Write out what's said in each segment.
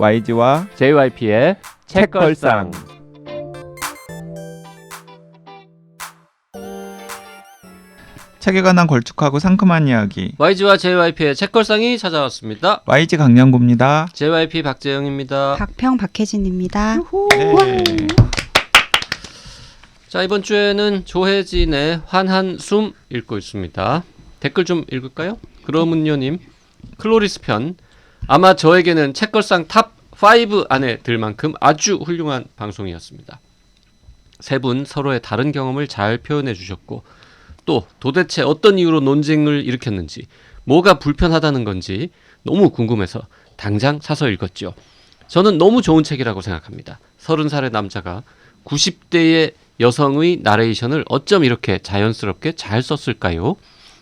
YG와 JYP의 책걸상. 책에 관한 걸쭉하고 상큼한 이야기. YG와 JYP의 책걸상이 찾아왔습니다. YG 강량구입니다. JYP 박재영입니다. 박평 박혜진입니다. 네. 자, 이번 주에는 조혜진의 환한 숨 읽고 있습니다. 댓글 좀 읽을까요? 그러문요님, 클로리스 편. 아마 저에게는 책걸상 탑5 안에 들 만큼 아주 훌륭한 방송이었습니다. 세 분 서로의 다른 경험을 잘 표현해 주셨고, 또 도대체 어떤 이유로 논쟁을 일으켰는지, 뭐가 불편하다는 건지 너무 궁금해서 당장 사서 읽었죠. 저는 너무 좋은 책이라고 생각합니다. 30살의 남자가 90대의 여성의 나레이션을 어쩜 이렇게 자연스럽게 잘 썼을까요?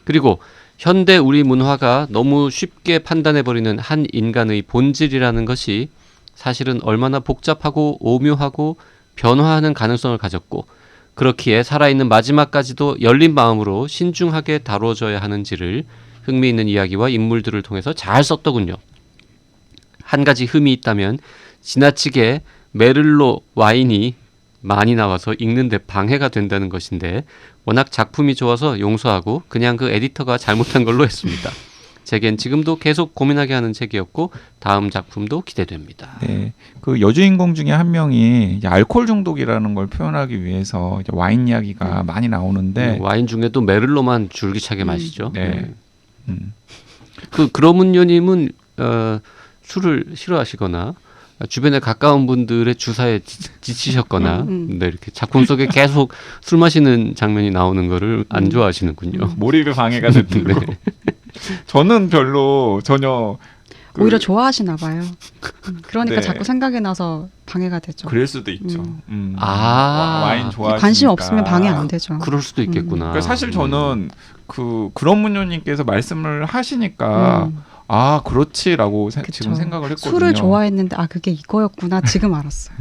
그리고 현대 우리 문화가 너무 쉽게 판단해버리는 한 인간의 본질이라는 것이 사실은 얼마나 복잡하고 오묘하고 변화하는 가능성을 가졌고, 그렇기에 살아있는 마지막까지도 열린 마음으로 신중하게 다뤄져야 하는지를 흥미있는 이야기와 인물들을 통해서 잘 썼더군요. 한 가지 흠이 있다면 지나치게 메를로 와인이 많이 나와서 읽는데 방해가 된다는 것인데, 워낙 작품이 좋아서 용서하고 그냥 그 에디터가 잘못한 걸로 했습니다. 제겐 지금도 계속 고민하게 하는 책이었고 다음 작품도 기대됩니다. 네, 그 여주인공 중에 한 명이 이제 알코올 중독이라는 걸 표현하기 위해서 이제 와인 이야기가 많이 나오는데 와인 중에도 메를로만 줄기차게 마시죠. 네. 그러문요님은 술을 싫어하시거나 주변에 가까운 분들의 주사에 지치셨거나 네, 이렇게 작품 속에 계속 술 마시는 장면이 나오는 거를 안 좋아하시는군요. 몰입에 방해가 됐고 네. 저는 별로 전혀 오히려 좋아하시나 봐요. 그러니까 네. 자꾸 생각이 나서 방해가 되죠. 그럴 수도 있죠. 와인 좋아하시니까 관심 없으면 방해 안 되죠. 그럴 수도 있겠구나. 그러니까 사실 저는 그런문요님께서 말씀을 하시니까 아 그렇지라고 지금 생각을 했거든요. 술을 좋아했는데 그게 이거였구나 지금 알았어요.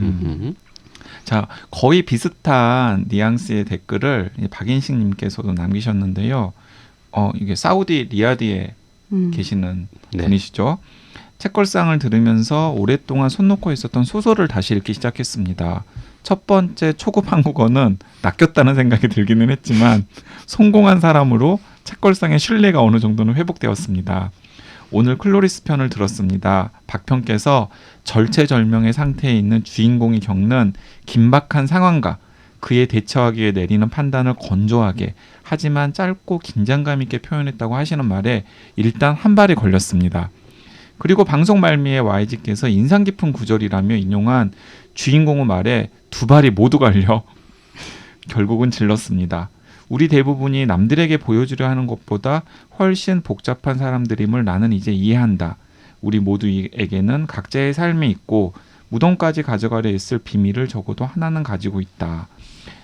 자, 거의 비슷한 뉘앙스의 댓글을 박인식님께서도 남기셨는데요. 이게 사우디 리야드에 계시는 네. 분이시죠. 책걸상을 들으면서 오랫동안 손 놓고 있었던 소설을 다시 읽기 시작했습니다. 첫 번째 초급 한국어는 낚였다는 생각이 들기는 했지만 성공한 사람으로 책걸상의 신뢰가 어느 정도는 회복되었습니다. 오늘 클로리스 편을 들었습니다. 박평께서 절체절명의 상태에 있는 주인공이 겪는 긴박한 상황과 그에 대처하기 위해 내리는 판단을 건조하게 하지만 짧고 긴장감 있게 표현했다고 하시는 말에 일단 한 발이 걸렸습니다. 그리고 방송 말미에 YG께서 인상 깊은 구절이라며 인용한 주인공의 말에 두 발이 모두 갈려 결국은 질렀습니다. 우리 대부분이 남들에게 보여주려 하는 것보다 훨씬 복잡한 사람들임을 나는 이제 이해한다. 우리 모두에게는 각자의 삶이 있고 무덤까지 가져가려 했을 비밀을 적어도 하나는 가지고 있다.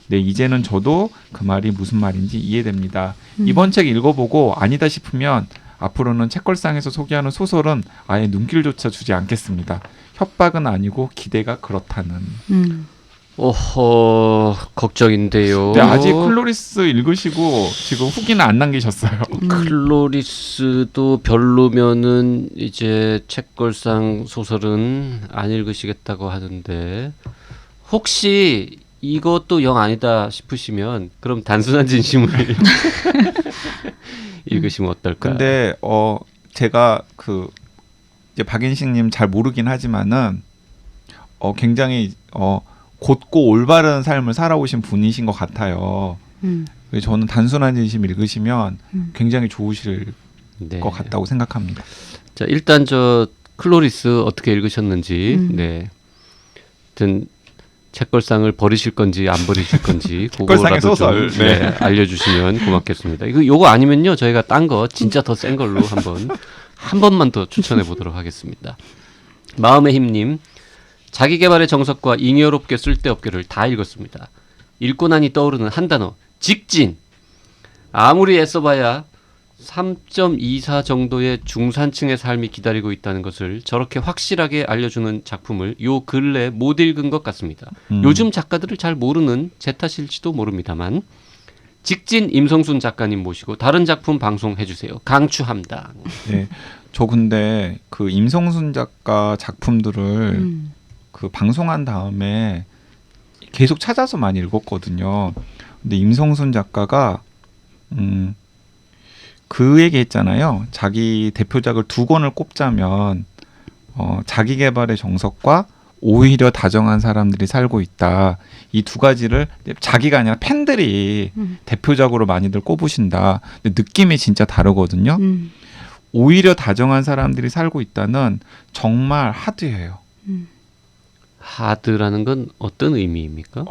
네, 이제는 저도 그 말이 무슨 말인지 이해됩니다. 이번 책 읽어보고 아니다 싶으면 앞으로는 책걸상에서 소개하는 소설은 아예 눈길조차 주지 않겠습니다. 협박은 아니고 기대가 그렇다는. 오호, 걱정인데요. 네, 아직 클로리스 읽으시고 지금 후기는 안 남기셨어요. 클로리스도 별로면은 이제 책걸상 소설은 안 읽으시겠다고 하던데, 혹시 이것도 영 아니다 싶으시면 그럼 단순한 진심을 읽으시면 어떨까? 근데 제가 이제 박인식님 잘 모르긴 하지만은 굉장히 곧고 올바른 삶을 살아오신 분이신 것 같아요. 그래서 저는 단순한 진심 읽으시면 굉장히 좋으실 네. 것 같다고 생각합니다. 자, 일단 저 클로리스 어떻게 읽으셨는지, 네, 하여튼 책걸상을 버리실 건지 안 버리실 건지 책걸상의 그거라도 소설 좀 네, 알려주시면 고맙겠습니다. 요거 아니면요 저희가 딴 거 진짜 더 센 걸로 한 번만 더 추천해 보도록 하겠습니다. 마음의 힘님, 자기 개발의 정석과 잉여롭게 쓸데없게를 다 읽었습니다. 읽고 나니 떠오르는 한 단어, 직진. 아무리 애써봐야 3.24 정도의 중산층의 삶이 기다리고 있다는 것을 저렇게 확실하게 알려주는 작품을 요 근래 못 읽은 것 같습니다. 요즘 작가들을 잘 모르는 제 탓일지도 모릅니다만 직진 임성순 작가님 모시고 다른 작품 방송해 주세요. 강추합니다. 네. 저 근데 그 임성순 작가 작품들을 그 방송한 다음에 계속 찾아서 많이 읽었거든요. 근데 임성순 작가가 그 얘기했잖아요. 자기 대표작을 2권을 꼽자면 자기계발의 정석과 오히려 다정한 사람들이 살고 있다. 이 두 가지를 자기가 아니라 팬들이 대표작으로 많이들 꼽으신다. 근데 느낌이 진짜 다르거든요. 오히려 다정한 사람들이 살고 있다는 정말 하드해요. 하드라는 건 어떤 의미입니까?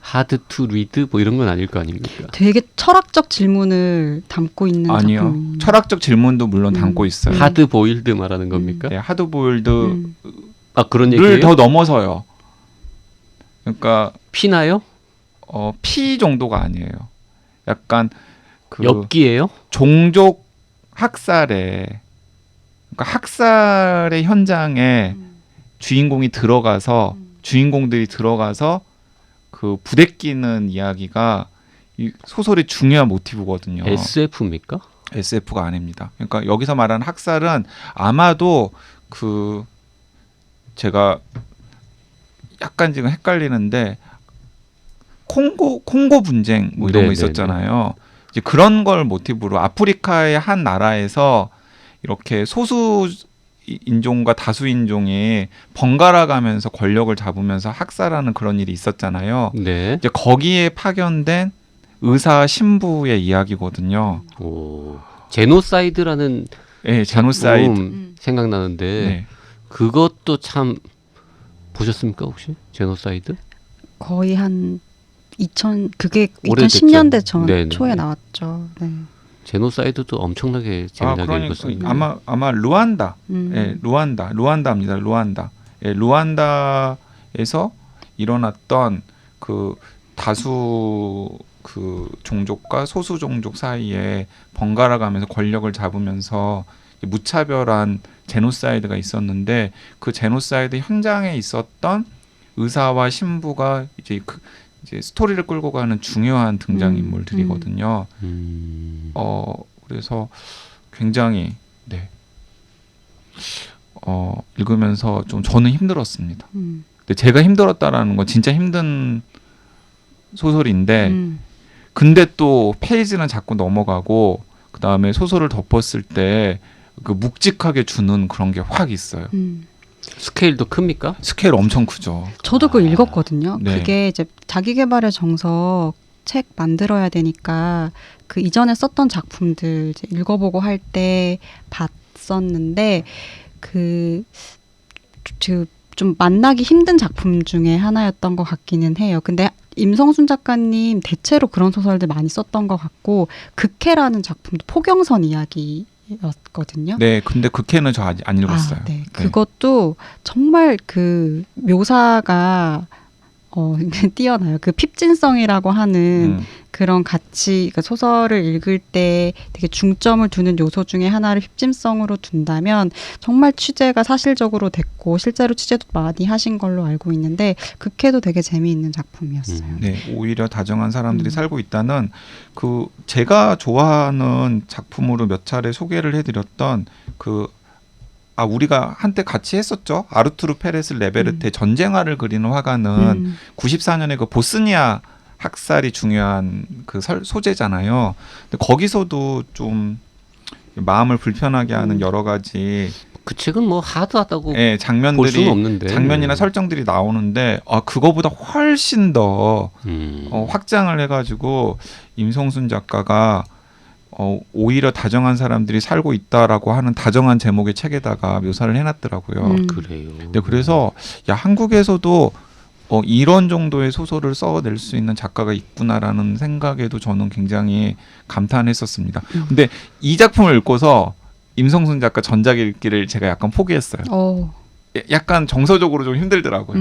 하드 투 리드 뭐 이런 건 아닐 거 아닙니까? 되게 철학적 질문을 담고 있는 아니요. 작품. 철학적 질문도 물론 담고 있어요. 하드 보일드 말하는 겁니까? 네, 하드보일드를 아 그런 얘기예요? 더 넘어서요. 그러니까 피나요? 피 정도가 아니에요. 약간 그 엽기예요? 종족 학살의 그러니까 학살의 현장에 주인공들이 들어가서 그 부대끼는 이야기가 이 소설의 중요한 모티브거든요. SF입니까? SF가 아닙니다. 그러니까 여기서 말하는 학살은 아마도 그 제가 약간 지금 헷갈리는데 콩고 분쟁 뭐 이런 거 있었잖아요. 이제 그런 걸 모티브로 아프리카의 한 나라에서 이렇게 소수 인종과 다수 인종이 번갈아 가면서 권력을 잡으면서 학살하는 그런 일이 있었잖아요. 네. 이제 거기에 파견된 의사 신부의 이야기거든요. 오, 제노사이드라는 네, 제노사이드. 작품 생각나는데 네. 그것도 참 보셨습니까 혹시? 제노사이드? 거의 한 그게 오래됐죠. 2010년대 전 네네. 초에 나왔죠. 네. 제노사이드도 엄청나게 재미나게 읽었습니다. 아마 루안다. 음. 예, 루안다입니다. 루안다. 예, 루안다에서 일어났던 그 다수 그 종족과 소수 종족 사이에 번갈아 가면서 권력을 잡으면서 무차별한 제노사이드가 있었는데 그 제노사이드 현장에 있었던 의사와 신부가 이제 스토리를 끌고 가는 중요한 등장 인물들이거든요. 그래서 굉장히 읽으면서 좀 저는 힘들었습니다. 근데 제가 힘들었다라는 건 진짜 힘든 소설인데 근데 또 페이지는 자꾸 넘어가고 그 다음에 소설을 덮었을 때 그 묵직하게 주는 그런 게 확 있어요. 스케일도 큽니까? 스케일 엄청 크죠. 저도 그거 읽었거든요. 네. 그게 이제 자기계발의 정석 책 만들어야 되니까 그 이전에 썼던 작품들 이제 읽어보고 할 때 봤었는데 좀 만나기 힘든 작품 중에 하나였던 것 같기는 해요. 근데 임성순 작가님 대체로 그런 소설들 많이 썼던 것 같고 극해라는 작품도 포경선 이야기였거든요. 네, 근데 극해는 저 아직 안 읽었어요. 네. 그것도 정말 그 묘사가 뛰어나요. 그 핍진성이라고 하는 그런 가치, 그러니까 소설을 읽을 때 되게 중점을 두는 요소 중에 하나를 핍진성으로 둔다면 정말 취재가 사실적으로 됐고 실제로 취재도 많이 하신 걸로 알고 있는데 극해도 되게 재미있는 작품이었어요. 네, 오히려 다정한 사람들이 살고 있다는 그 제가 좋아하는 작품으로 몇 차례 소개를 해드렸던 우리가 한때 같이 했었죠. 아르투르 페레스 레베르테 전쟁화를 그리는 화가는 94년에 그 보스니아 학살이 중요한 그 소재잖아요. 근데 거기서도 좀 마음을 불편하게 하는 여러 가지 그 책은 뭐 하드하다고 볼 장면들이 수는 없는데 장면이나 설정들이 나오는데 그거보다 훨씬 더 확장을 해가지고 임성순 작가가 오히려 다정한 사람들이 살고 있다라고 하는 다정한 제목의 책에다가 묘사를 해놨더라고요. 그래요. 네, 그래서 한국에서도 이런 정도의 소설을 써낼 수 있는 작가가 있구나라는 생각에도 저는 굉장히 감탄했었습니다. 근데 이 작품을 읽고서 임성순 작가 전작 읽기를 제가 약간 포기했어요. 약간 정서적으로 좀 힘들더라고요.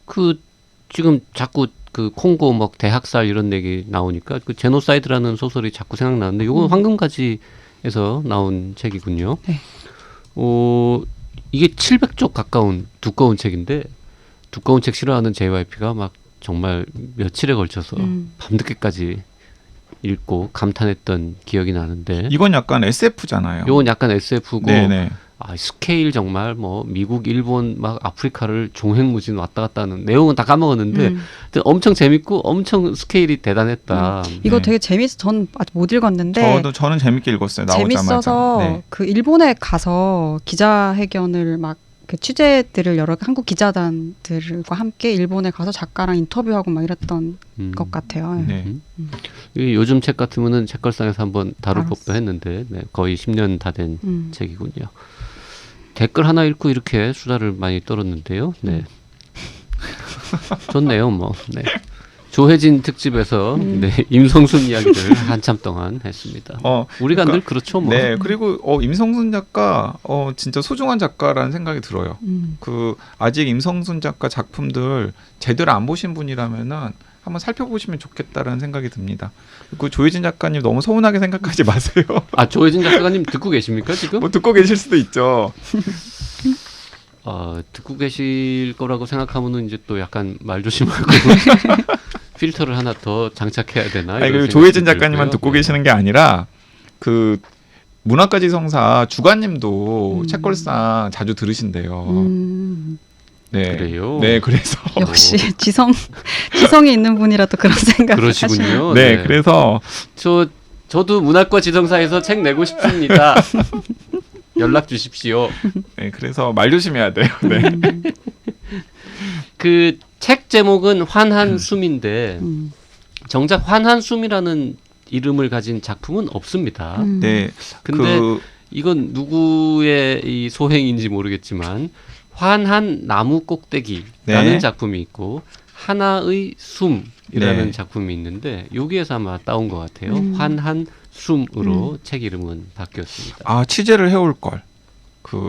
그 지금 자꾸 그 콩고 뭐 대학살 이런 얘기 나오니까 그 제노사이드라는 소설이 자꾸 생각나는데 이건 황금가지에서 나온 책이군요. 네. 이게 700쪽 가까운 두꺼운 책인데 두꺼운 책 싫어하는 JYP가 막 정말 며칠에 걸쳐서 밤늦게까지 읽고 감탄했던 기억이 나는데 이건 약간 SF잖아요. 요건 약간 SF고 네네. 스케일 정말 뭐 미국, 일본 막 아프리카를 종횡무진 왔다 갔다 하는 내용은 다 까먹었는데 하여튼 엄청 재밌고 엄청 스케일이 대단했다. 이거 네. 되게 전 아직 못 읽었는데 저는 재밌게 읽었어요. 나오자마자. 재밌어서 네. 그 일본에 가서 기자회견을 막 그 취재들을 여러 한국 기자단들과 함께 일본에 가서 작가랑 인터뷰하고 막 이랬던 것 같아요. 네. 이 요즘 책 같으면은 책걸상에서 한번 다룰 알았어. 법도 했는데 거의 10년 다 된 책이군요. 댓글 하나 읽고 이렇게 수다를 많이 떨었는데요. 네. 좋네요, 뭐. 네. 조혜진 특집에서 네, 임성순 이야기를 한참 동안 했습니다. 우리가 그러니까, 늘 그렇죠, 뭐. 네, 그리고 임성순 작가 진짜 소중한 작가라는 생각이 들어요. 그 아직 임성순 작가 작품들 제대로 안 보신 분이라면은 한번 살펴보시면 좋겠다라는 생각이 듭니다. 그 조혜진 작가님 너무 서운하게 생각하지 마세요. 조혜진 작가님 듣고 계십니까 지금? 뭐 듣고 계실 수도 있죠. 듣고 계실 거라고 생각하면은 이제 또 약간 말 조심하고 필터를 하나 더 장착해야 되나? 아니, 이런 그 생각이 조혜진 작가님만 들고요. 듣고 계시는 게 아니라 그 문학가지성사 주관님도 책걸상 자주 들으신대요. 네. 그래요? 네, 그래서 역시 지성이 있는 분이라도 그런 생각을 하시네요. 그러시군요. 네, 그래서 저도 문학과 지성사에서 책 내고 싶습니다. 연락 주십시오. 네, 그래서 말 조심해야 돼요. 네. 그 책 제목은 환한숨인데 정작 환한숨이라는 이름을 가진 작품은 없습니다. 네. 근데 이건 누구의 이 소행인지 모르겠지만 환한 나무 꼭대기라는 네. 작품이 있고 하나의 숨이라는 네. 작품이 있는데 여기에서 아마 따온 것 같아요. 환한 숨으로 책 이름은 바뀌었습니다. 취재를 해올 걸.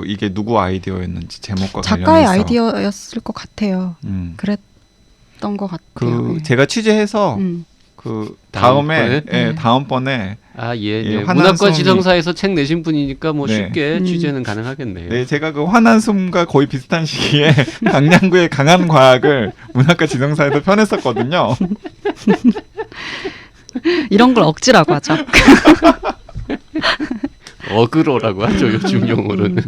이게 누구 아이디어였는지 제목과 작가의 관련해서. 아이디어였을 것 같아요. 그랬던 것 같아요. 네. 제가 취재해서 다음에 다음번에? 다음번에 예. 환한 문학과 숨이- 지성사에서 책 내신 분이니까 뭐 네. 쉽게 취재는 가능하겠네요. 네, 제가 그 환한 숨과 거의 비슷한 시기에 강량구의 강한 과학을 문학과 지성사에서 펴냈었거든요. 이런 걸 억지라고 하죠. 어그로라고 하죠 요즘 용어로는.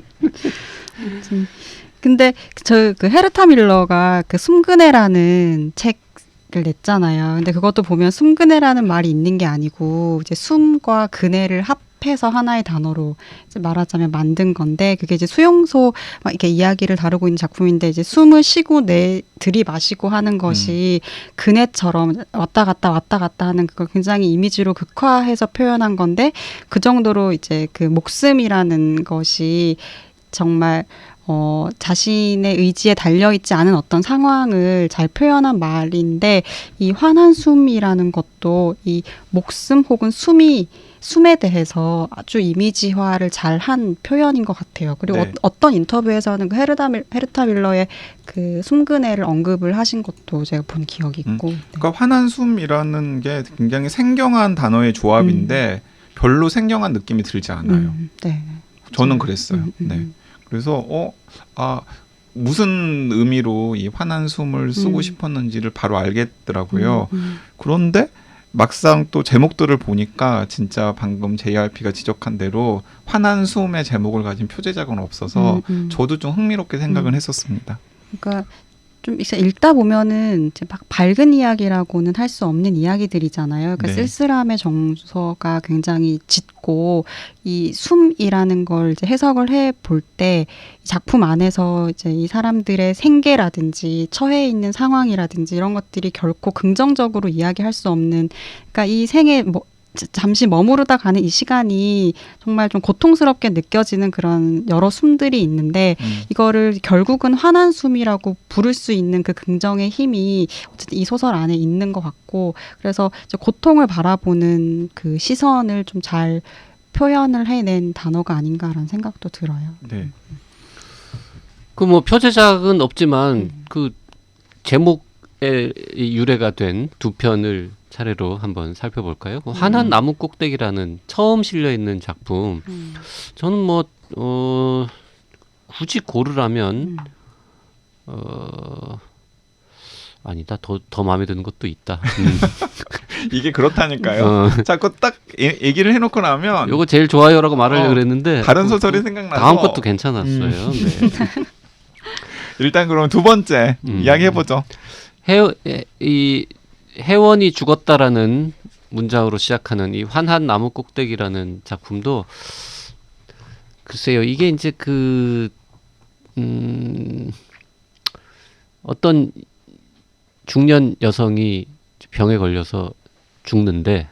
근데 저 그 헤르타 밀러가 그 숨그네라는 책을 냈잖아요. 근데 그것도 보면 숨그네라는 말이 있는 게 아니고 이제 숨과 그네를 합해서 하나의 단어로 이제 말하자면 만든 건데 그게 이제 수용소 막 이렇게 이야기를 다루고 있는 작품인데 이제 숨을 쉬고 들이마시고 하는 것이 그네처럼 왔다 갔다 하는 그걸 굉장히 이미지로 극화해서 표현한 건데 그 정도로 이제 그 목숨이라는 것이 정말 자신의 의지에 달려있지 않은 어떤 상황을 잘 표현한 말인데 이 환한 숨이라는 것도 이 목숨 혹은 숨에 대해서 아주 이미지화를 잘한 표현인 것 같아요. 그리고 네. 어떤 인터뷰에서는 그 헤르타 밀러의 그 숨그네를 언급을 하신 것도 제가 본 기억이 있고. 그러니까 환한 숨이라는 게 굉장히 생경한 단어의 조합인데 별로 생경한 느낌이 들지 않아요. 네. 저는 그랬어요. 네. 그래서 무슨 의미로 이 환한 숨을 쓰고 싶었는지를 바로 알겠더라고요. 그런데 막상 또 제목들을 보니까 진짜 방금 JRP가 지적한 대로 환한 숨의 제목을 가진 표제작은 없어서 저도 좀 흥미롭게 생각을 했었습니다. 그러니까 좀 읽다 보면은 이제 막 밝은 이야기라고는 할 수 없는 이야기들이잖아요. 그러니까 네. 쓸쓸함의 정서가 굉장히 짙고 이 숨이라는 걸 이제 해석을 해 볼 때 작품 안에서 이제 이 사람들의 생계라든지 처해 있는 상황이라든지 이런 것들이 결코 긍정적으로 이야기할 수 없는 그러니까 이 생에 잠시 머무르다 가는 이 시간이 정말 좀 고통스럽게 느껴지는 그런 여러 숨들이 있는데 이거를 결국은 환한 숨이라고 부를 수 있는 그 긍정의 힘이 어쨌든 이 소설 안에 있는 것 같고 그래서 이제 고통을 바라보는 그 시선을 좀 잘 표현을 해낸 단어가 아닌가라는 생각도 들어요. 네. 그 뭐 표제작은 없지만 그 제목에 유래가 된 두 편을 차례로 한번 살펴볼까요? 환한 나무 꼭대기라는 처음 실려 있는 작품. 저는 뭐 굳이 고르라면 아니다. 더 마음에 드는 것도 있다. 이게 그렇다니까요. 어. 자꾸 딱 얘기를 해놓고 나면 요거 제일 좋아요라고 말하려고 그랬는데 다른 소설이 생각나서 다음 것도 괜찮았어요. 네. 일단 그럼 두 번째 이야기해보죠. 이 혜원이 죽었다라는 문장으로 시작하는 이 환한 나무 꼭대기라는 작품도 글쎄요. 이게 이제 어떤 중년 여성이 병에 걸려서 죽는데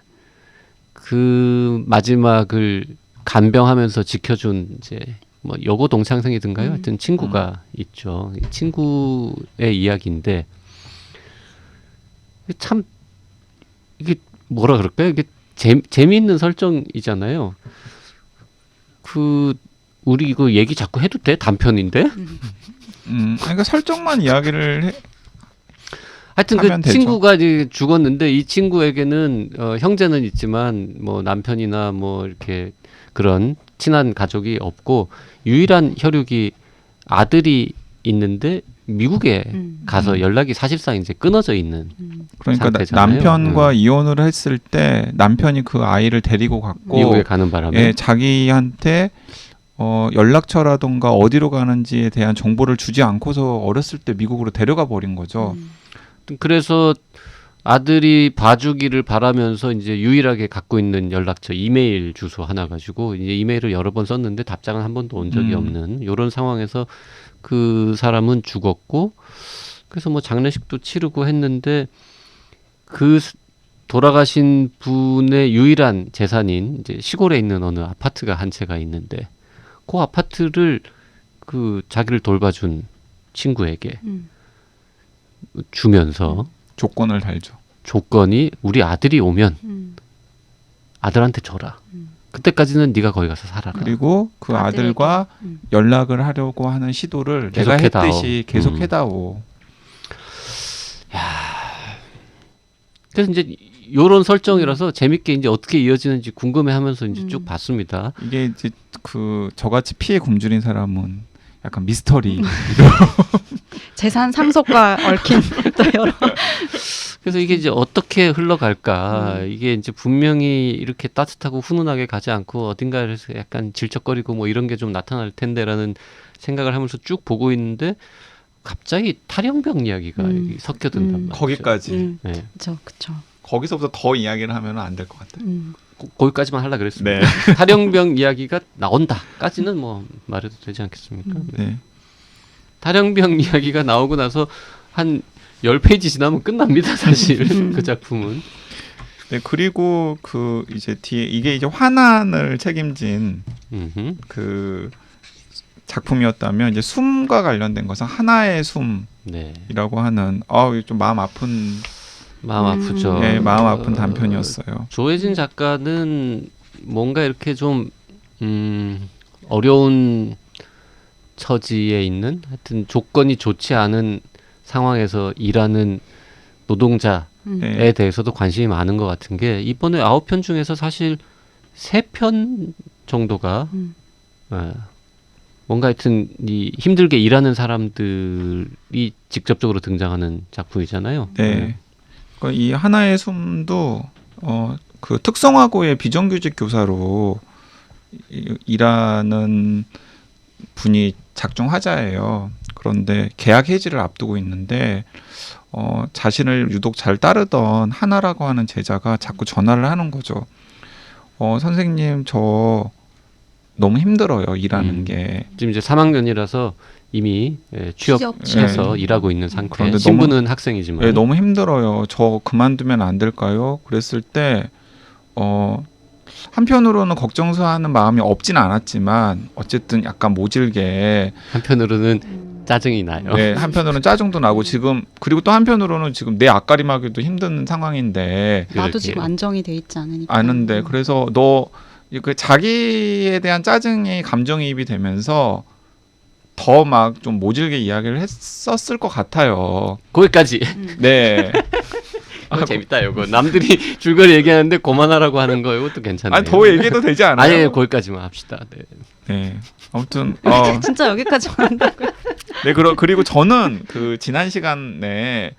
그 마지막을 간병하면서 지켜준 이제 뭐 여고 동창생이든가요. 하여튼 친구가 있죠. 이 친구의 이야기인데 참 이게 뭐라 그럴까요? 이게 재미있는 설정이잖아요. 우리 이거 얘기 자꾸 해도 돼? 단편인데? 그러니까 설정만 이야기를 하여튼 하면 그 되죠. 친구가 이제 죽었는데 이 친구에게는 형제는 있지만 뭐 남편이나 뭐 이렇게 그런 친한 가족이 없고 유일한 혈육이 아들이 있는데 미국에 가서 연락이 사실상 이제 끊어져 있는 그러니까 상태잖아요. 남편과 이혼을 했을 때 남편이 그 아이를 데리고 갔고 미국에 가는 바람에 예, 자기한테 연락처라던가 어디로 가는지에 대한 정보를 주지 않고서 어렸을 때 미국으로 데려가 버린 거죠. 그래서 아들이 봐주기를 바라면서 이제 유일하게 갖고 있는 연락처 이메일 주소 하나 가지고 이제 이메일을 여러 번 썼는데 답장은 한 번도 온 적이 없는 이런 상황에서 그 사람은 죽었고 그래서 뭐 장례식도 치르고 했는데 그 돌아가신 분의 유일한 재산인 이제 시골에 있는 어느 아파트가 한 채가 있는데 그 아파트를 그 자기를 돌봐준 친구에게 주면서 조건을 달죠. 조건이 우리 아들이 오면 아들한테 줘라. 그때까지는 네가 거기 가서 살아라. 그리고 그 아들에게. 아들과 연락을 하려고 하는 시도를 내가 계속해다오. 했듯이 계속해다오. 그래서 이제 요런 설정이라서 재밌게 이제 어떻게 이어지는지 궁금해하면서 이제 쭉 봤습니다. 이게 이제 그 저같이 피해 굶주린 사람은 약간 미스터리. 재산 상속과 얽힌 또 여러 그래서 이게 이제 어떻게 흘러갈까? 이게 이제 분명히 이렇게 따뜻하고 훈훈하게 가지 않고 어딘가에서 약간 질척거리고 뭐 이런 게 좀 나타날 텐데라는 생각을 하면서 쭉 보고 있는데 갑자기 탈영병 이야기가 여기 섞여든단 말이죠. 거기까지. 네. 그쵸. 거기서부터 더 이야기를 하면 안 될 것 같아요. 거기까지만 하려 그랬습니다. 네. 탈영병 이야기가 나온다까지는 뭐 말해도 되지 않겠습니까? 네. 네. 탈영병 이야기가 나오고 나서 한 10페이지 지나면 끝납니다, 사실. 그 작품은. 네, 그리고 그 이제 뒤에 이게 이제 환한을 책임진 음흠. 그 작품이었다면 이제 숨과 관련된 것은 하나의 숨이라고 네. 하는 좀 마음 아픈 마음 아프죠. 네, 마음 아픈 단편이었어요. 조혜진 작가는 뭔가 이렇게 좀 어려운 처지에 있는 하여튼 조건이 좋지 않은 상황에서 일하는 노동자에 네. 대해서도 관심이 많은 것 같은 게 이번에 9편 중에서 사실 3편 정도가 뭔가 하여튼 이 힘들게 일하는 사람들이 직접적으로 등장하는 작품이잖아요. 네. 그러니까 이 하나의 숨도 그 특성화고의 비정규직 교사로 일하는 분이 작중 화자예요. 그런데 계약 해지를 앞두고 있는데 자신을 유독 잘 따르던 하나라고 하는 제자가 자꾸 전화를 하는 거죠. 선생님 저 너무 힘들어요 일하는 게. 지금 이제 3학년이라서 이미 취업해서 네. 일하고 있는 상태. 그런데 신분은 학생이지만. 네, 너무 힘들어요. 저 그만두면 안 될까요? 그랬을 때 한편으로는 걱정스러워하는 마음이 없진 않았지만 어쨌든 약간 모질게 한편으로는 짜증이 나요. 네, 한편으로는 짜증도 나고 지금 그리고 또 한편으로는 지금 내 앞가림하기도 힘든 상황인데 나도 그러게요. 지금 안정이 돼 있지 않으니까. 아는데 그래서 그 자기에 대한 짜증이 감정이입이 되면서 더 막 좀 모질게 이야기를 했었을 것 같아요. 거기까지. 네. 재밌다 이거. 남들이 줄거리 얘기하는데 그만하라고 하는 거 이것도 괜찮네요. 아니 더 얘기해도 되지 않아요? 아니 거기까지만 합시다. 네. 네. 아무튼 진짜 여기까지만 한다고요? 네, 그리고 저는 그 지난 시간에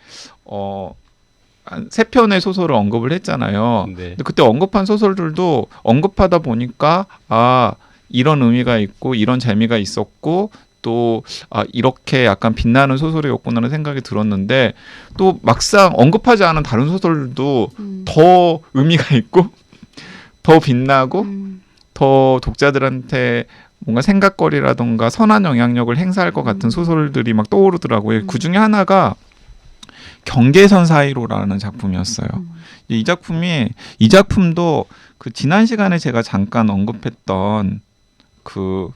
한 3편의 소설을 언급을 했잖아요. 네. 근데 그때 언급한 소설들도 언급하다 보니까 이런 의미가 있고 이런 재미가 있었고 또 이렇게 약간 빛나는 소설이었구나라는 생각이 들었는데 또 막상 언급하지 않은 다른 소설도 더 의미가 있고 더 빛나고 더 독자들한테 뭔가 생각거리라던가 선한 영향력을 행사할 것 같은 소설들이 막 떠오르더라고요. 그 중에 하나가 경계선 사이로라는 작품이었어요. 이 작품도 그 지난 시간에 제가 잠깐 언급했던 그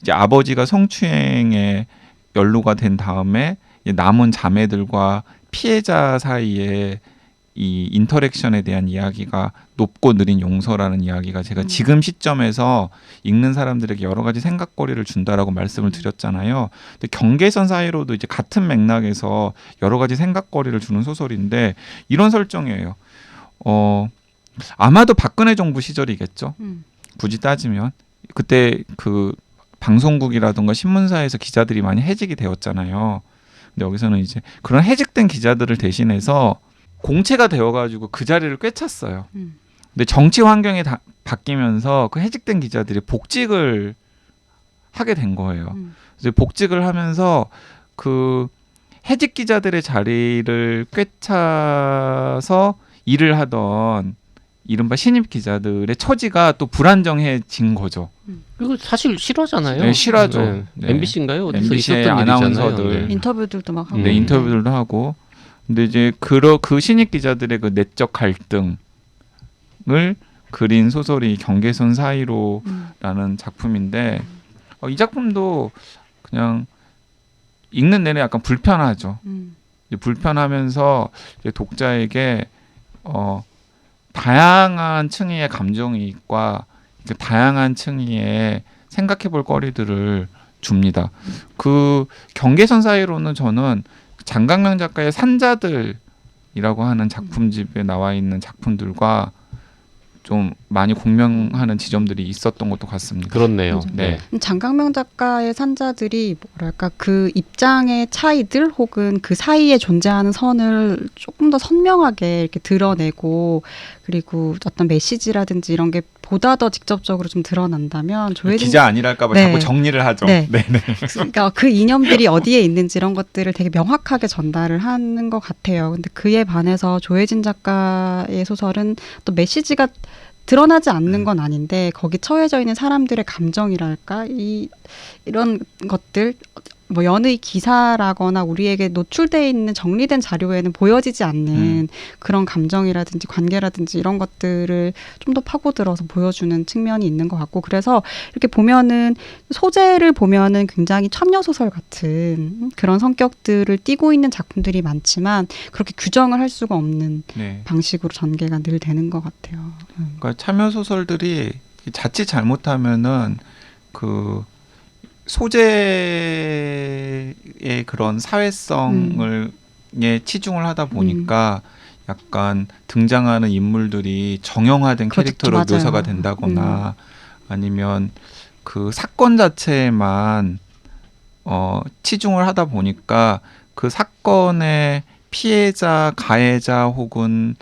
이제 아버지가 성추행에 연루가 된 다음에 남은 자매들과 피해자 사이에 이 인터랙션에 대한 이야기가 높고 느린 용서라는 이야기가 제가 지금 시점에서 읽는 사람들에게 여러 가지 생각거리를 준다라고 말씀을 드렸잖아요. 근데 경계선 사이로도 이제 같은 맥락에서 여러 가지 생각거리를 주는 소설인데 이런 설정이에요. 아마도 박근혜 정부 시절이겠죠. 굳이 따지면 그때 그 방송국이라든가 신문사에서 기자들이 많이 해직이 되었잖아요. 근데 여기서는 이제 그런 해직된 기자들을 대신해서 공채가 되어가지고 그 자리를 꿰찼어요. 근데 정치 환경이 바뀌면서 그 해직된 기자들이 복직을 하게 된 거예요. 그래서 복직을 하면서 그 해직 기자들의 자리를 꿰차서 일을 하던 이른바 신입 기자들의 처지가 또 불안정해진 거죠. 이거 사실 실화잖아요. 네, 실화죠. 네. MBC인가요? 어디서 MBC의 있었던 아나운서들. 일이잖아요. 네. 인터뷰들도 막 하고. 네, 인터뷰들도 하고. 근데 이제 그 신입 기자들의 그 내적 갈등을 그린 소설이 경계선 사이로라는 작품인데 이 작품도 그냥 읽는 내내 약간 불편하죠. 이제 불편하면서 이제 독자에게 다양한 층위의 감정이익과 다양한 층위의 생각해볼 거리들을 줍니다. 그 경계선 사이로는 저는 장강명 작가의 산자들이라고 하는 작품집에 나와 있는 작품들과 좀 많이 공명하는 지점들이 있었던 것도 같습니다. 그렇네요. 네. 장강명 작가의 산자들이 뭐랄까 그 입장의 차이들 혹은 그 사이에 존재하는 선을 조금 더 선명하게 이렇게 드러내고 그리고 어떤 메시지라든지 이런 게 보다 더 직접적으로 좀 드러난다면 조혜진 기자 아니랄까봐 네. 자꾸 정리를 하죠. 네. 네네. 그러니까 그 이념들이 어디에 있는지 이런 것들을 되게 명확하게 전달을 하는 것 같아요. 근데 그에 반해서 조혜진 작가의 소설은 또 메시지가 드러나지 않는 건 아닌데 거기 처해져 있는 사람들의 감정이랄까 이런 것들 뭐 연의 기사라거나 우리에게 노출돼 있는 정리된 자료에는 보여지지 않는 그런 감정이라든지 관계라든지 이런 것들을 좀 더 파고들어서 보여주는 측면이 있는 것 같고 그래서 이렇게 보면은 소재를 보면은 굉장히 참여소설 같은 그런 성격들을 띠고 있는 작품들이 많지만 그렇게 규정을 할 수가 없는 네. 방식으로 전개가 늘 되는 것 같아요. 그러니까 참여 소설들이 자칫 잘못하면은 그 소재의 그런 사회성을 치중을 하다 보니까 약간 등장하는 인물들이 정형화된 그것도 캐릭터로 맞아요. 묘사가 된다거나 아니면 그 사건 자체에만 치중을 하다 보니까 그 사건의 피해자, 가해자 혹은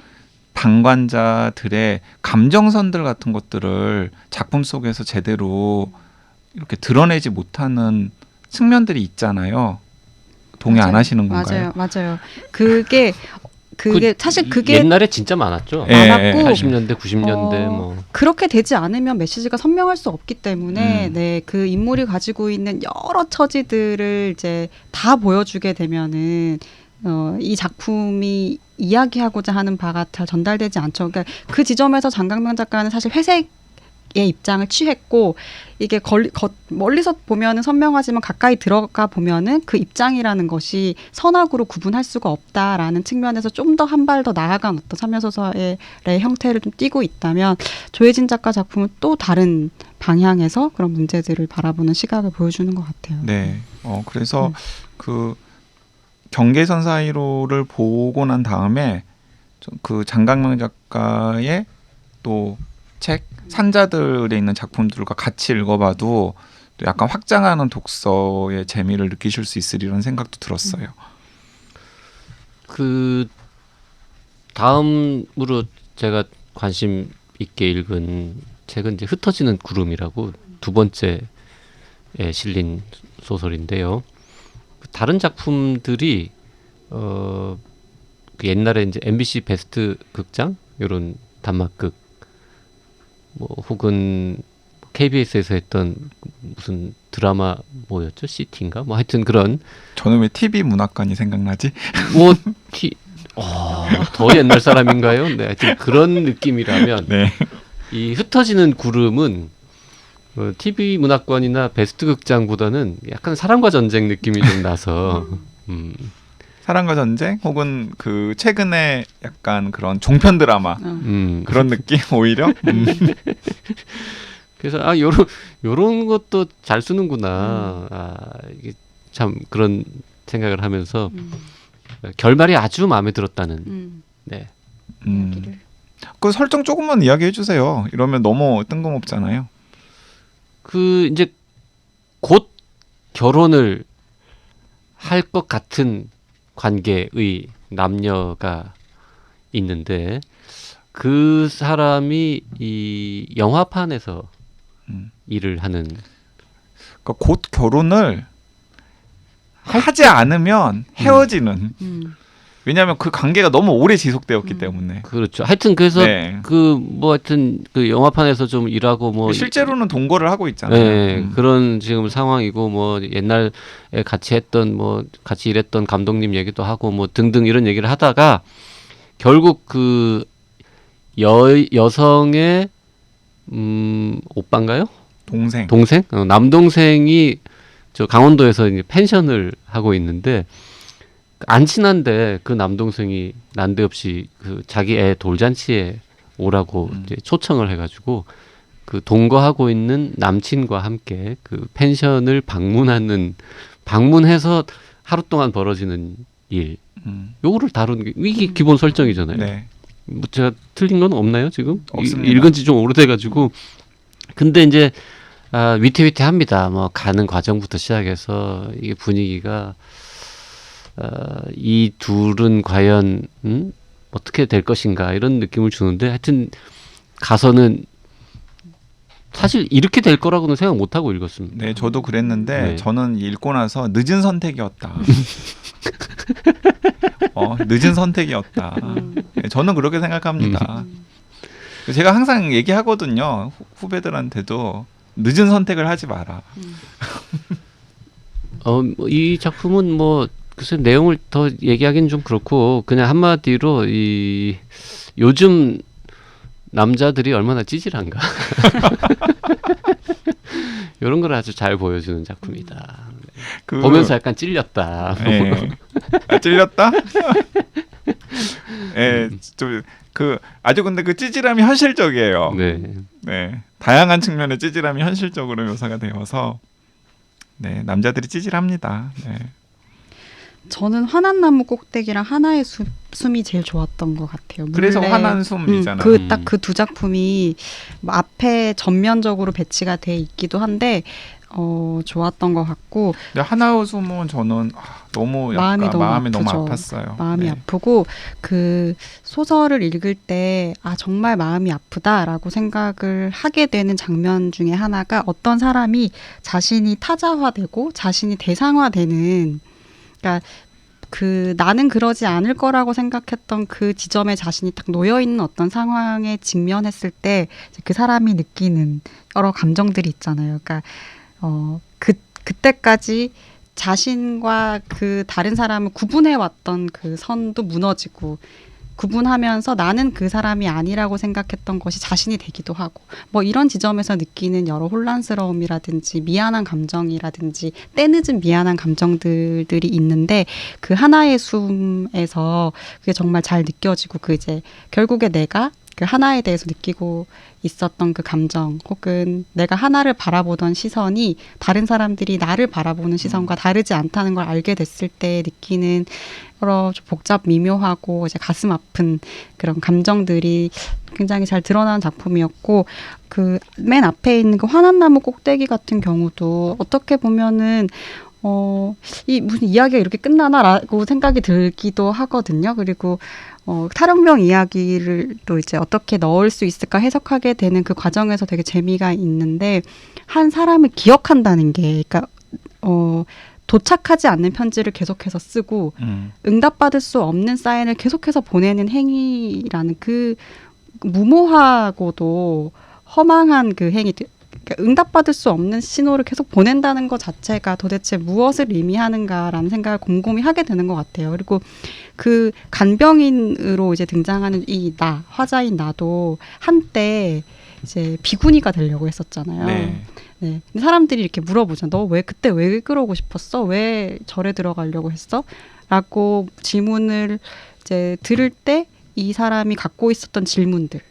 방관자들의 감정선들 같은 것들을 작품 속에서 제대로 이렇게 드러내지 못하는 측면들이 있잖아요. 동의 안 하시는 건가요? 맞아요. 그게 사실 그게 옛날에 진짜 많았죠. 예, 많았고 80년대, 90년대 뭐. 그렇게 되지 않으면 메시지가 선명할 수 없기 때문에 네, 그 인물이 가지고 있는 여러 처지들을 이제 다 보여주게 되면은 이 작품이 이야기하고자 하는 바가 잘 전달되지 않죠. 그러니까 그 지점에서 장강명 작가는 사실 회색의 입장을 취했고 이게 멀리서 보면은 선명하지만 가까이 들어가 보면은 그 입장이라는 것이 선악으로 구분할 수가 없다라는 측면에서 좀 더 한 발 더 나아간 어떤 참여소설의 형태를 좀 띠고 있다면 조혜진 작가 작품은 또 다른 방향에서 그런 문제들을 바라보는 시각을 보여주는 것 같아요. 네. 그래서 그 경계선 사이로를 보고 난 다음에 그 장강명 작가의 또 책 산자들에 있는 작품들과 같이 읽어봐도 또 약간 확장하는 독서의 재미를 느끼실 수 있으리라는 생각도 들었어요. 그 다음으로 제가 관심 있게 읽은 책은 이제 흩어지는 구름이라고 두 번째에 실린 소설인데요. 다른 작품들이 그 옛날에 이제 MBC 베스트 극장 이런 단막극 뭐 혹은 KBS에서 했던 무슨 드라마 뭐였죠? 시티인가? 뭐 하여튼 그런 저는 왜 TV 문학관이 생각나지? 뭐 더 옛날 사람인가요? 네, 하여튼 그런 느낌이라면 네. 이 흩어지는 구름은 TV 문학관이나 베스트 극장보다는 약간 사랑과 전쟁 느낌이 좀 나서 사랑과 전쟁 혹은 그 최근에 약간 그런 종편 드라마 그런 느낌 오히려. 그래서 요런 것도 잘 쓰는구나. 이게 참 그런 생각을 하면서 결말이 아주 마음에 들었다는. 네. 그 설정 조금만 이야기해 주세요. 이러면 너무 뜬금없잖아요. 그 이제 곧 결혼을 할 것 같은 관계의 남녀가 있는데 그 사람이 이 영화판에서 일을 하는. 그러니까 곧 결혼을 하지 않으면 헤어지는. 왜냐하면 그 관계가 너무 오래 지속되었기 때문에. 그렇죠. 하여튼 그래서 네. 그 뭐 하여튼 그 영화판에서 좀 일하고 뭐 실제로는 동거를 하고 있잖아요. 네, 그런 지금 상황이고 뭐 옛날에 같이 했던 뭐 같이 일했던 감독님 얘기도 하고 뭐 등등 이런 얘기를 하다가 결국 그 여성의 오빠인가요? 동생. 남동생이 저 강원도에서 이제 펜션을 하고 있는데 안 친한데 그 남동생이 난데없이 그 자기 애 돌잔치에 오라고 이제 초청을 해가지고 그 동거하고 있는 남친과 함께 그 펜션을 방문해서 하루 동안 벌어지는 일 요거를 다루는 게 이게 기본 설정이잖아요. 네. 뭐 제가 틀린 건 없나요 지금? 없습니다. 읽은 지 좀 오래돼가지고 근데 이제 위태위태합니다. 뭐 가는 과정부터 시작해서 이게 분위기가 이 둘은 과연 어떻게 될 것인가 이런 느낌을 주는데 하여튼 가서는 사실 이렇게 될 거라고는 생각 못 하고 읽었습니다. 네, 저도 그랬는데 네. 저는 읽고 나서 늦은 선택이었다. 늦은 선택이었다. 네, 저는 그렇게 생각합니다. 제가 항상 얘기하거든요. 후배들한테도 늦은 선택을 하지 마라. 이 작품은 뭐 글쎄 내용을 더 얘기하기는 좀 그렇고 그냥 한마디로 이 요즘 남자들이 얼마나 찌질한가 이런 걸 아주 잘 보여주는 작품이다. 보면서 약간 찔렸다. 네. 찔렸다? 네, 좀 아주 근데 그 찌질함이 현실적이에요. 네. 네, 다양한 측면의 찌질함이 현실적으로 묘사가 되어서 네, 남자들이 찌질합니다. 네. 저는 환한 나무 꼭대기랑 하나의 숨이 제일 좋았던 것 같아요. 그래서 환한 숨이잖아요. 딱 그 두 작품이 뭐 앞에 전면적으로 배치가 돼 있기도 한데 좋았던 것 같고. 근데 하나의 숨은 저는 너무 약간 마음이 너무 아팠어요. 마음이 아프고 그 소설을 읽을 때 정말 마음이 아프다라고 생각을 하게 되는 장면 중에 하나가 어떤 사람이 자신이 타자화되고 자신이 대상화되는, 그러니까 그 나는 그러지 않을 거라고 생각했던 그 지점에 자신이 딱 놓여 있는 어떤 상황에 직면했을 때 그 사람이 느끼는 여러 감정들이 있잖아요. 그러니까 그때까지 자신과 그 다른 사람을 구분해 왔던 그 선도 무너지고, 구분하면서 나는 그 사람이 아니라고 생각했던 것이 자신이 되기도 하고, 뭐 이런 지점에서 느끼는 여러 혼란스러움이라든지 미안한 감정이라든지 때늦은 미안한 감정들이 있는데 그 하나의 숨에서 그게 정말 잘 느껴지고, 그 이제 결국에 내가 그 하나에 대해서 느끼고 있었던 그 감정, 혹은 내가 하나를 바라보던 시선이 다른 사람들이 나를 바라보는 시선과 다르지 않다는 걸 알게 됐을 때 느끼는 여러 복잡 미묘하고 이제 가슴 아픈 그런 감정들이 굉장히 잘 드러나는 작품이었고, 그 맨 앞에 있는 그 환한 나무 꼭대기 같은 경우도 어떻게 보면은 이 무슨 이야기가 이렇게 끝나나라고 생각이 들기도 하거든요. 그리고 탈영병 이야기를 또 이제 어떻게 넣을 수 있을까 해석하게 되는 그 과정에서 되게 재미가 있는데 한 사람을 기억한다는 게, 그러니까 도착하지 않는 편지를 계속해서 쓰고 응답받을 수 없는 사인을 계속해서 보내는 행위라는 그 무모하고도 허망한 그 행위, 그러니까 응답받을 수 없는 신호를 계속 보낸다는 것 자체가 도대체 무엇을 의미하는가라는 생각을 곰곰이 하게 되는 것 같아요. 그리고 그 간병인으로 이제 등장하는 이 화자인 나도 한때 이제 비구니가 되려고 했었잖아요. 네. 네. 근데 사람들이 이렇게 물어보죠. 너 그때 왜 그러고 싶었어? 왜 절에 들어가려고 했어? 라고 질문을 이제 들을 때 이 사람이 갖고 있었던 질문들,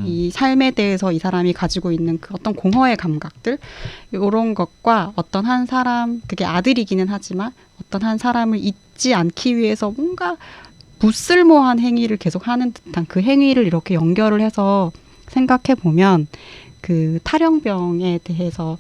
이 삶에 대해서 이 사람이 가지고 있는 그 어떤 공허의 감각들, 이런 것과 어떤 한 사람, 그게 아들이기는 하지만 어떤 한 사람을 잊지 않기 위해서 뭔가 무쓸모한 행위를 계속 하는 듯한 그 행위를 이렇게 연결을 해서 생각해 보면 그 탈영병에 대해서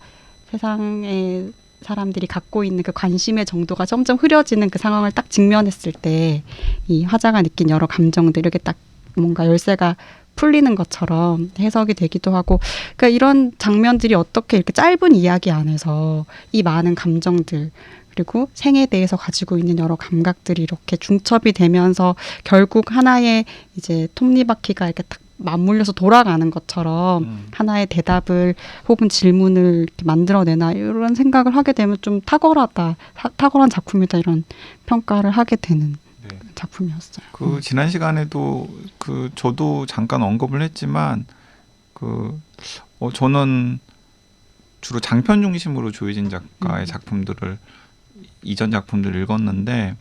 세상의 사람들이 갖고 있는 그 관심의 정도가 점점 흐려지는 그 상황을 딱 직면했을 때 이 화자가 느낀 여러 감정들, 이렇게 딱 뭔가 열쇠가 풀리는 것처럼 해석이 되기도 하고, 그러니까 이런 장면들이 어떻게 이렇게 짧은 이야기 안에서 이 많은 감정들, 그리고 생에 대해서 가지고 있는 여러 감각들이 이렇게 중첩이 되면서 결국 하나의 이제 톱니바퀴가 이렇게 딱 맞물려서 돌아가는 것처럼 하나의 대답을 혹은 질문을 이렇게 만들어내나, 이런 생각을 하게 되면 좀 탁월한 작품이다, 이런 평가를 하게 되는 네. 작품이었어요. 그 지난 시간에도 저도 잠깐 언급을 했지만 저는 주로 장편 중심으로 조혜진 작가의 작품들을, 이전 작품들을 읽었는데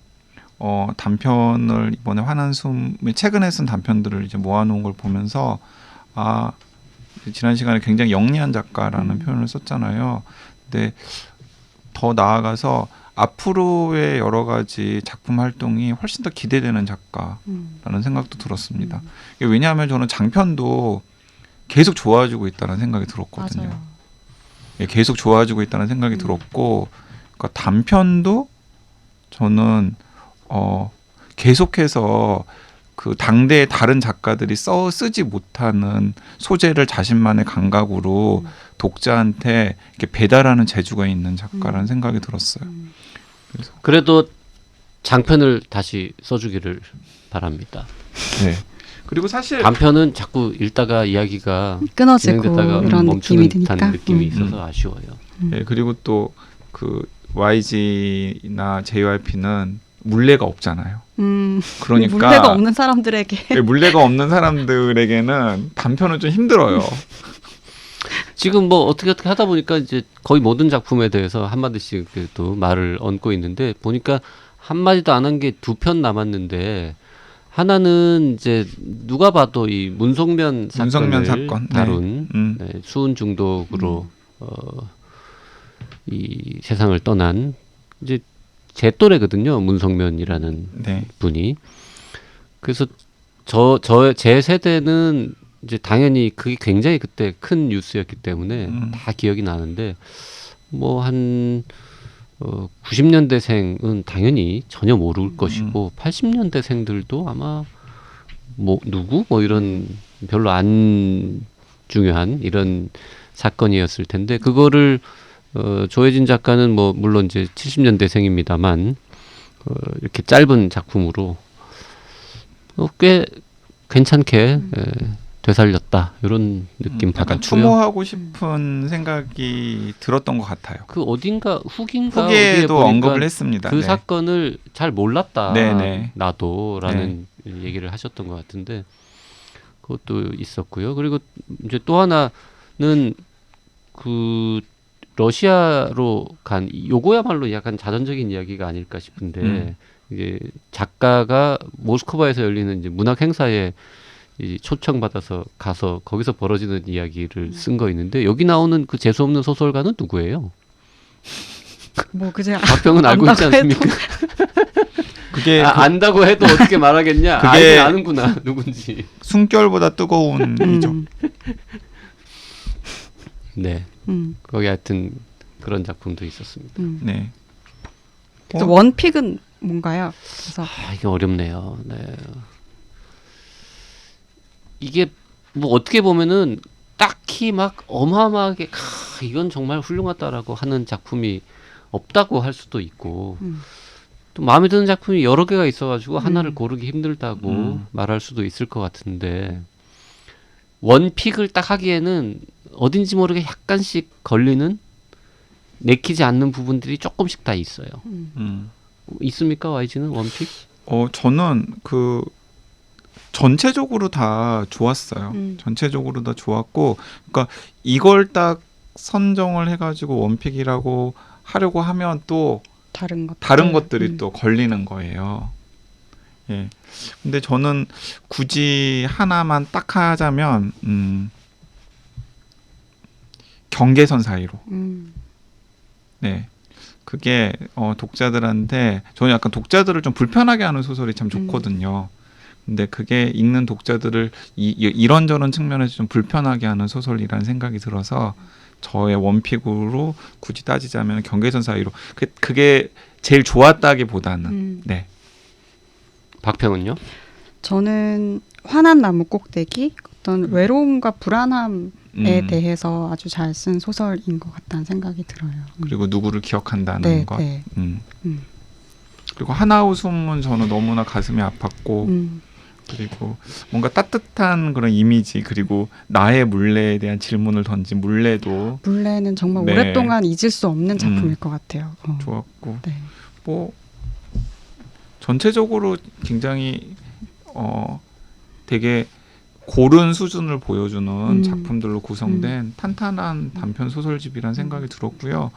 단편을 이번에 환한숨 최근에 쓴 단편들을 이제 모아놓은 걸 보면서 지난 시간에 굉장히 영리한 작가라는 표현을 썼잖아요. 근데 더 나아가서 앞으로의 여러 가지 작품 활동이 훨씬 더 기대되는 작가라는 생각도 들었습니다. 왜냐하면 저는 장편도 계속 좋아지고 있다는 생각이 들었거든요. 맞아요. 예, 계속 좋아지고 있다는 생각이 들었고, 그러니까 단편도 저는 계속해서 그 당대의 다른 작가들이 쓰지 못하는 소재를 자신만의 감각으로 독자한테 이렇게 배달하는 재주가 있는 작가라는 생각이 들었어요. 그래도 장편을 다시 써주기를 바랍니다. 네. 그리고 사실 단편은 자꾸 읽다가 이야기가 끊어지고 진행되다가 이런 멈추는 느낌이 듯한 드니까. 느낌이 있어서 아쉬워요. 네, 그리고 또 그 YG나 JYP는 물레가 없잖아요. 그러니까 물레가 없는 사람들에게 네, 물레가 없는 사람들에게는 단편은 좀 힘들어요. 지금 뭐 어떻게 하다 보니까 이제 거의 모든 작품에 대해서 한마디씩 또 말을 얹고 있는데, 보니까 한마디도 안 한 게 2편 남았는데, 하나는 이제 누가 봐도 이 문성면 사건을 사건. 다룬 네. 수은 중독으로 이 세상을 떠난 이제 제 또래거든요. 문성면이라는 네. 분이. 그래서 제 세대는 이제 당연히 그게 굉장히 그때 큰 뉴스였기 때문에 다 기억이 나는데, 뭐 한 90년대생은 당연히 전혀 모를 것이고 80년대생들도 아마 뭐 누구 뭐 이런 별로 안 중요한 이런 사건이었을 텐데, 그거를 조혜진 작가는 뭐 물론 이제 70년대생입니다만 이렇게 짧은 작품으로 꽤 괜찮게 되살렸다, 이런 느낌 약간 받았고요. 추모하고 싶은 생각이 들었던 것 같아요. 그 어딘가 후기인가 후기에도 어디에 언급을 보니까 했습니다. 그 네. 사건을 잘 몰랐다, 네네. 나도라는 얘기를 하셨던 것 같은데, 그것도 있었고요. 그리고 이제 또 하나는 그 러시아로 간, 요거야말로 약간 자전적인 이야기가 아닐까 싶은데, 이게 작가가 모스크바에서 열리는 이제 문학 행사에 초청받아서 가서 거기서 벌어지는 이야기를 쓴 거 있는데, 여기 나오는 그 재수 없는 소설가는 누구예요? 뭐 그냥 박병은 알고 있지 않습니까? 그게 안다고 해도 어떻게 말하겠냐? 그게 알긴 아는구나, 누군지. 숨결보다 뜨거운 이죠. 네, 거기 하여튼 그런 작품도 있었습니다. 네. 그래서 원픽은 뭔가요? 그래서 이게 어렵네요. 네. 이게 뭐 어떻게 보면은 딱히 막 어마어마하게 이건 정말 훌륭하다라고 하는 작품이 없다고 할 수도 있고 또 마음에 드는 작품이 여러 개가 있어가지고 하나를 고르기 힘들다고 말할 수도 있을 것 같은데 원픽을 딱 하기에는 어딘지 모르게 약간씩 걸리는 내키지 않는 부분들이 조금씩 다 있어요. 있습니까? YG는 원픽? 저는 그 전체적으로 다 좋았어요. 전체적으로 다 좋았고, 그러니까 이걸 딱 선정을 해가지고 원픽이라고 하려고 하면 또 다른 것들이 또 걸리는 거예요. 예. 근데 저는 굳이 하나만 딱 하자면 경계선 사이로. 네. 그게 독자들한테 저는 약간 독자들을 좀 불편하게 하는 소설이 참 좋거든요. 근데 그게 읽는 독자들을 이런저런 측면에서 좀 불편하게 하는 소설이라는 생각이 들어서 저의 원픽으로 굳이 따지자면 경계선 사이로 그게 제일 좋았다기보다는 네. 박평은요? 저는 환한 나무 꼭대기 어떤 외로움과 불안함에 대해서 아주 잘 쓴 소설인 것 같다는 생각이 들어요. 그리고 누구를 기억한다는 네, 것. 네. 그리고 하나웃음은 저는 너무나 가슴이 아팠고 그리고 뭔가 따뜻한 그런 이미지 그리고 나의 물레에 대한 질문을 던진 물레는 정말 네. 오랫동안 잊을 수 없는 작품일 것 같아요. 좋았고 네. 뭐 전체적으로 굉장히 되게 고른 수준을 보여주는 작품들로 구성된 탄탄한 단편 소설집이라는 생각이 들었고요.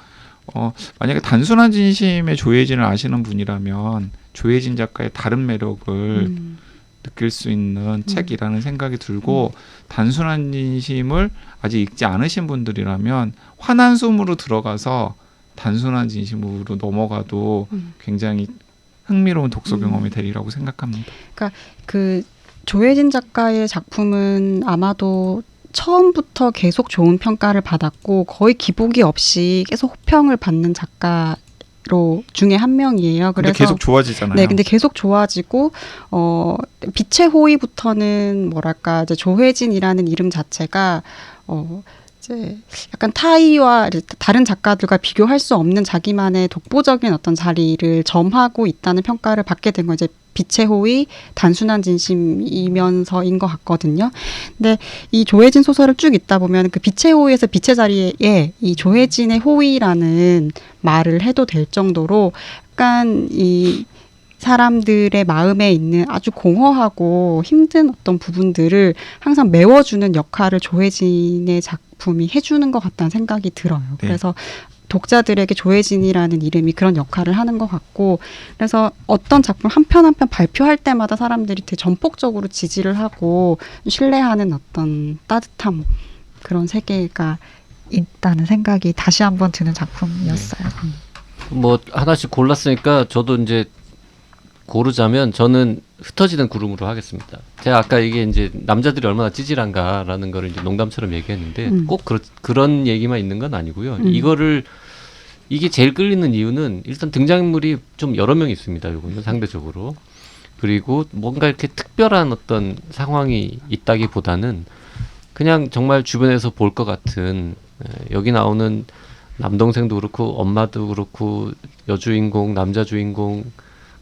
만약에 단순한 진심의 조혜진을 아시는 분이라면 조혜진 작가의 다른 매력을 느낄 수 있는 책이라는 생각이 들고 단순한 진심을 아직 읽지 않으신 분들이라면 환한 숨으로 들어가서 단순한 진심으로 넘어가도 굉장히 흥미로운 독서 경험이 되리라고 생각합니다. 그러니까 그 조혜진 작가의 작품은 아마도 처음부터 계속 좋은 평가를 받았고 거의 기복이 없이 계속 호평을 받는 작가로 중에 한 명이에요. 근데 그래서 계속 좋아지잖아요. 네, 근데 계속 좋아지고 빛의 호위부터는 뭐랄까 이제 조혜진이라는 이름 자체가 이제 약간 타이와 다른 작가들과 비교할 수 없는 자기만의 독보적인 어떤 자리를 점하고 있다는 평가를 받게 된 거 이제 빛의 호의, 단순한 진심이면서인 것 같거든요. 근데 이 조혜진 소설을 쭉 읽다 보면 그 빛의 호의에서 빛의 자리에 이 조혜진의 호의라는 말을 해도 될 정도로 약간 이 사람들의 마음에 있는 아주 공허하고 힘든 어떤 부분들을 항상 메워주는 역할을 조혜진의 작품이 해주는 것 같다는 생각이 들어요. 네. 그래서 독자들에게 조혜진이라는 이름이 그런 역할을 하는 것 같고 그래서 어떤 작품 한 편 한 편 발표할 때마다 사람들이 되게 전폭적으로 지지를 하고 신뢰하는 어떤 따뜻함 그런 세계가 있다는 생각이 다시 한번 드는 작품이었어요. 뭐 하나씩 골랐으니까 저도 이제 고르자면 저는 흩어지는 구름으로 하겠습니다. 제가 아까 이게 이제 남자들이 얼마나 찌질한가라는 거를 이제 농담처럼 얘기했는데 꼭 그런 얘기만 있는 건 아니고요. 이게 제일 끌리는 이유는 일단 등장인물이 좀 여러 명 있습니다. 요거는 상대적으로. 그리고 뭔가 이렇게 특별한 어떤 상황이 있다기보다는 그냥 정말 주변에서 볼 것 같은 여기 나오는 남동생도 그렇고 엄마도 그렇고 여주인공, 남자 주인공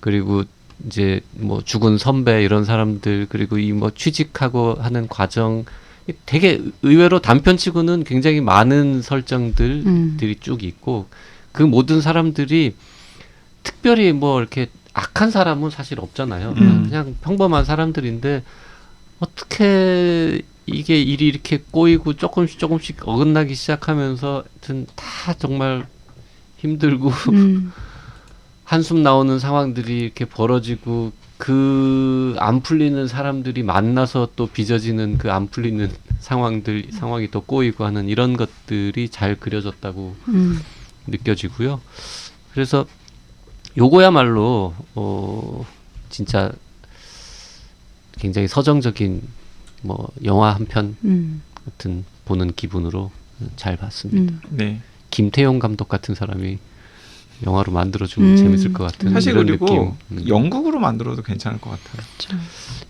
그리고 이제 뭐 죽은 선배 이런 사람들 그리고 이 뭐 취직하고 하는 과정 되게 의외로 단편치고는 굉장히 많은 설정들이 쭉 있고 그 모든 사람들이 특별히 뭐 이렇게 악한 사람은 사실 없잖아요. 그냥 평범한 사람들인데 어떻게 이게 일이 이렇게 꼬이고 조금씩 어긋나기 시작하면서 하여튼 다 정말 힘들고 한숨 나오는 상황들이 이렇게 벌어지고 그 안 풀리는 사람들이 만나서 또 빚어지는 그 안 풀리는 상황이 또 꼬이고 하는 이런 것들이 잘 그려졌다고 느껴지고요. 그래서 요거야말로 진짜 굉장히 서정적인 뭐 영화 한 편 같은 보는 기분으로 잘 봤습니다. 네. 김태용 감독 같은 사람이 영화로 만들어주면 재밌을 것 같은 사실 이런 그리고 느낌. 연극으로 만들어도 괜찮을 것 같아요.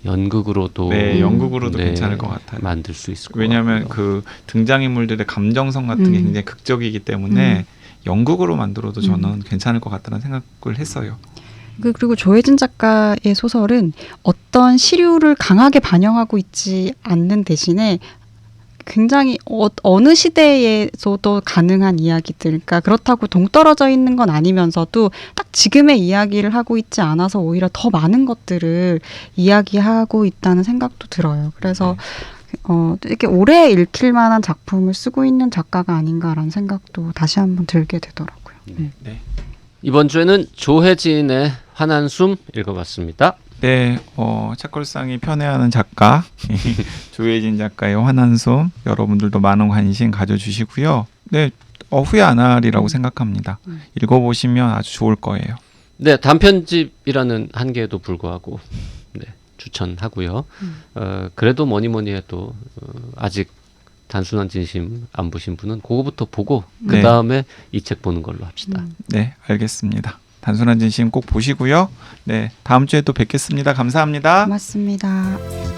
연극으로도 네, 연극으로도 네, 괜찮을 것 같아요. 만들 수 있을 것 왜냐하면 같고요. 그 등장인물들의 감정성 같은 게 굉장히 극적이기 때문에 연극으로 만들어도 저는 괜찮을 것 같다는 생각을 했어요. 그리고 조혜진 작가의 소설은 어떤 시류를 강하게 반영하고 있지 않는 대신에 굉장히 어느 시대에서도 가능한 이야기들, 그러니까 그렇다고 동떨어져 있는 건 아니면서도 딱 지금의 이야기를 하고 있지 않아서 오히려 더 많은 것들을 이야기하고 있다는 생각도 들어요. 그래서 이렇게 오래 읽힐 만한 작품을 쓰고 있는 작가가 아닌가라는 생각도 다시 한번 들게 되더라고요. 네. 이번 주에는 조혜진의 환한 숨 읽어봤습니다. 네, 책걸상이 편애하는 작가 조혜진 작가의 환한숨 여러분들도 많은 관심 가져주시고요. 네, 후회 안 하리라고 생각합니다. 읽어보시면 아주 좋을 거예요. 네, 단편집이라는 한계에도 불구하고 네, 추천하고요. 그래도 뭐니 해도 아직 단순한 진심 안 보신 분은 그거부터 보고 그 다음에 이 책 보는 걸로 합시다. 네, 알겠습니다. 단순한 진심 꼭 보시고요. 네, 다음 주에 또 뵙겠습니다. 감사합니다. 고맙습니다.